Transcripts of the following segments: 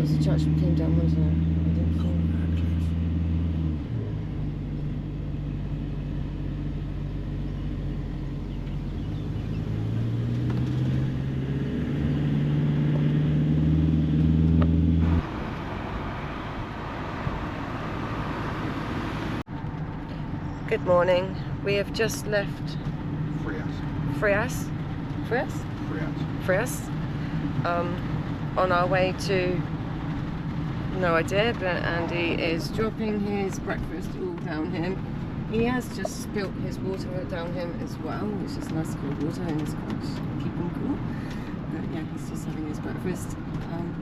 was the church we came down, wasn't it? I didn't fall. Good morning. We have just left Frias on our way to no idea, but Andy is dropping his breakfast all down him. He has just spilt his water down him as well, which is nice cold water and it's quite keeping cool. But yeah, he's just having his breakfast.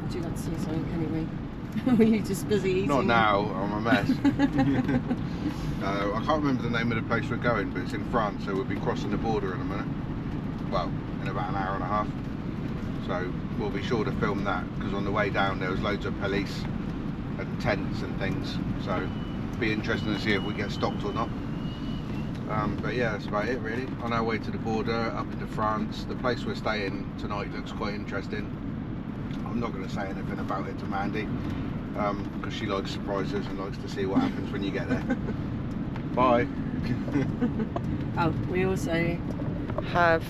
Would you like to say something anyway? Or are you just busy eating? Not now, I'm a mess. I can't remember the name of the place we're going, but it's in France, so we'll be crossing the border in a minute. Well, in about an hour and a half. So we'll be sure to film that, because on the way down there was loads of police and tents and things. So it'll be interesting to see if we get stopped or not. But yeah, that's about it really. On our way to the border, up into France. The place we're staying tonight looks quite interesting. I'm not going to say anything about it to Mandy, because she likes surprises and likes to see what happens when you get there. Bye. Oh, we also have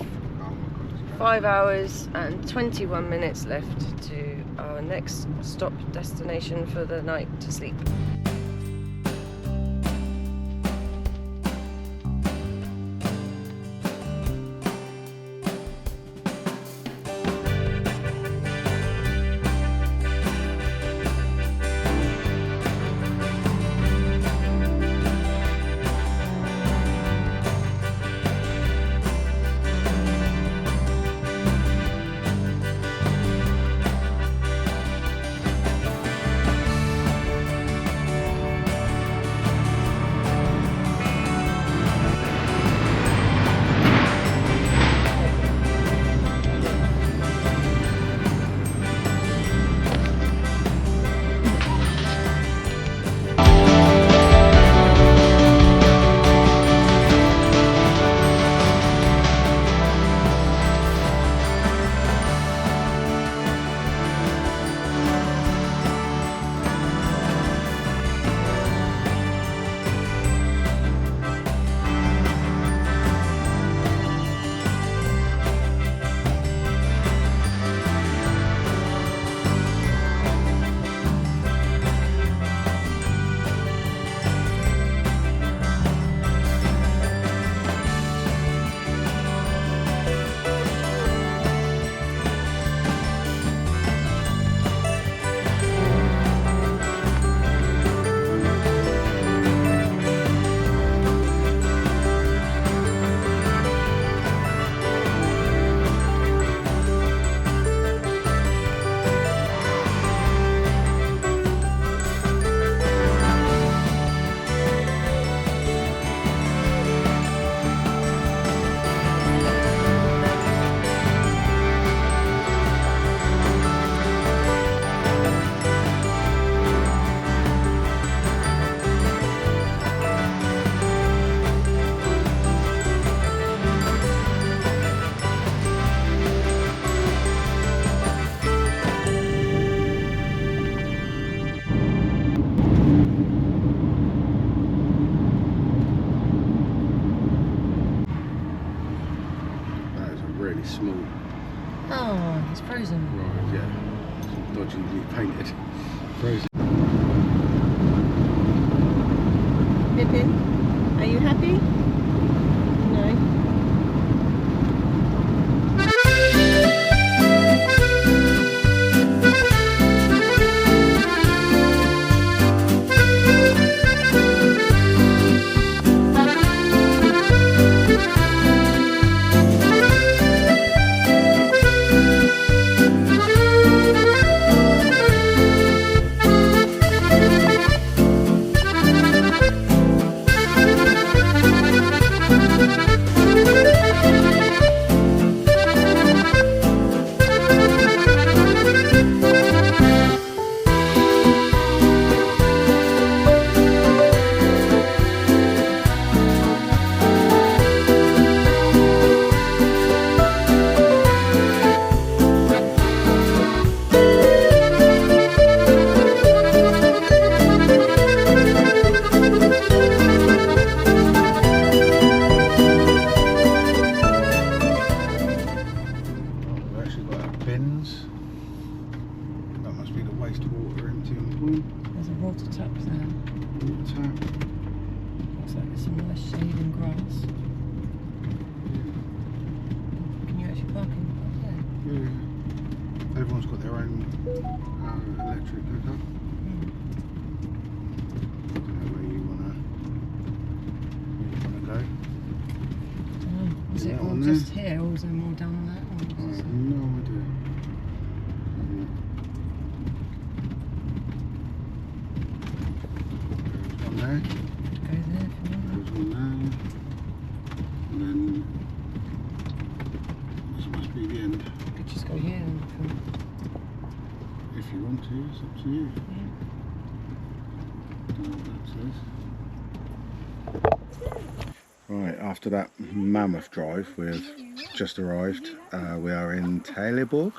5 hours and 21 minutes left to our next stop destination for the night to sleep. Small. Oh, it's frozen. Right, yeah. It's dodgily painted. Frozen. Pippin, are you happy? No. even grass. Can you actually park in the park? Yeah. Everyone's got their own electric hookup. I don't know where you wanna go. Is it all just here, or is there more down there? I have no idea. There's one there. Go there if you want. There's one there. And then this must be the end. You could just go here and come. If you want to, it's up to you. Yeah. Don't know what that says. Right, after that mammoth drive, we've just arrived. We are in Taillebourg.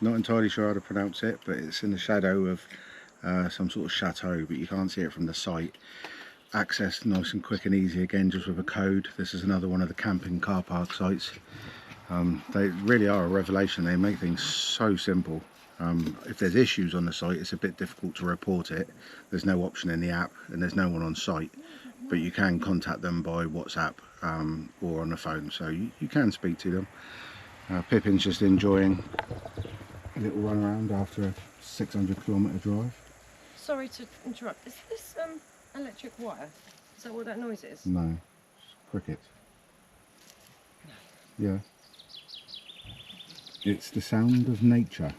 Not entirely sure how to pronounce it, but it's in the shadow of some sort of chateau, but you can't see it from the site. Access nice and quick and easy, again just with a code. This is another one of the camping car park sites. They really are a revelation. They make things so simple. If there's issues on the site, it's a bit difficult to report it. There's no option in the app and there's no one on site, but you can contact them by WhatsApp or on the phone, so you can speak to them. Pippin's just enjoying a little run around after a 600-kilometre drive. Sorry to interrupt. Is this electric wire? Is that what that noise is? No, it's crickets. Yeah. It's the sound of nature.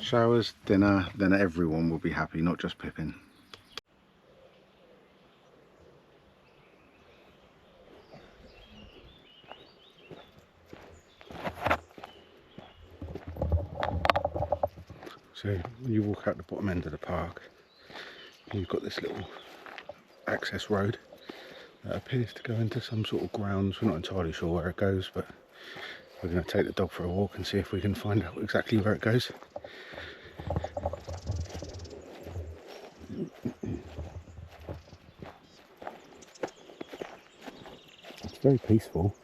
Showers, dinner, then everyone will be happy, not just Pippin. So when you walk out the bottom end of the park, you've got this little access road that appears to go into some sort of grounds. We're not entirely sure where it goes, but we're going to take the dog for a walk and see if we can find out exactly where it goes. It's very peaceful.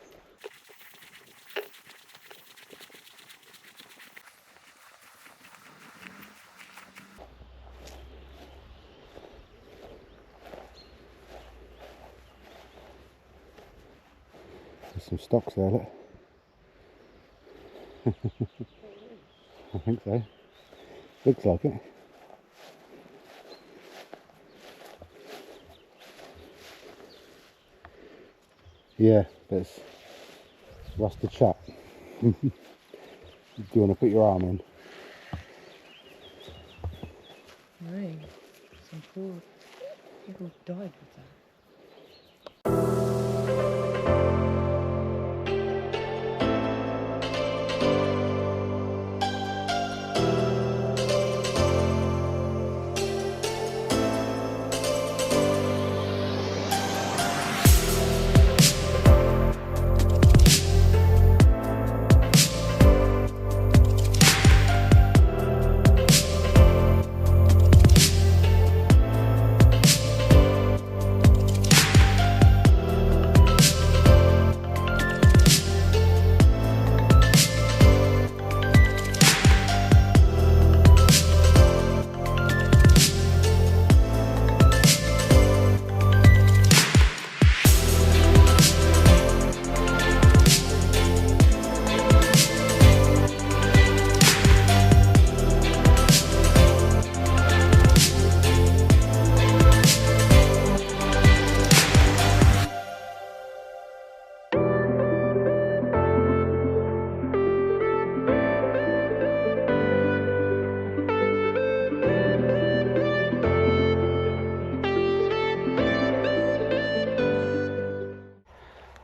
There's some stocks there, look. I think so. Looks like it. Yeah, there's rusted shut. Do you want to put your arm in? No. Some poor people died with that.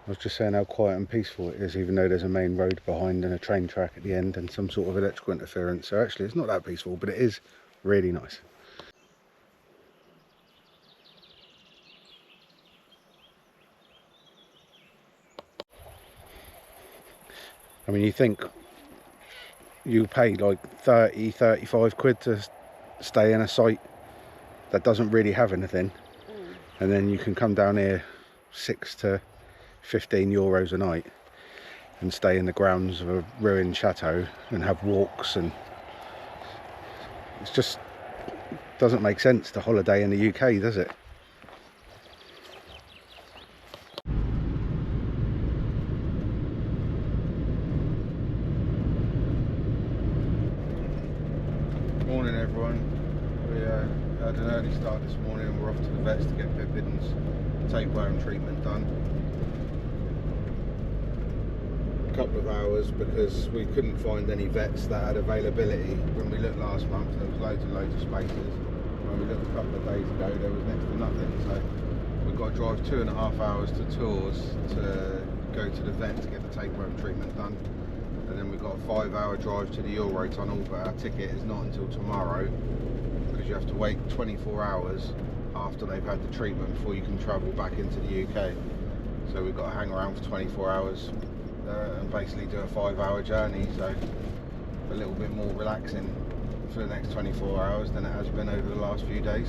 I was just saying how quiet and peaceful it is, even though there's a main road behind and a train track at the end and some sort of electrical interference. So actually it's not that peaceful, but it is really nice. I mean, you think you pay like 30-35 quid to stay in a site that doesn't really have anything, and then you can come down here 6 to 15 euros a night and stay in the grounds of a ruined chateau and have walks and It's just doesn't make sense to holiday in the UK, does it? Morning everyone. We had an early start this morning and we're off to the vets to get Pippin's tapeworm treatment done. A couple of hours because we couldn't find any vets that had availability. When we looked last month there was loads and loads of spaces. When we looked a couple of days ago there was next to nothing, so we've got to drive 2.5 hours to Tours to go to the vet to get the tapeworm treatment done. And then we've got a 5-hour drive to the Eurotunnel, but our ticket is not until tomorrow because you have to wait 24 hours after they've had the treatment before you can travel back into the UK. So we've got to hang around for 24 hours and basically do a 5-hour journey, so a little bit more relaxing for the next 24 hours than it has been over the last few days.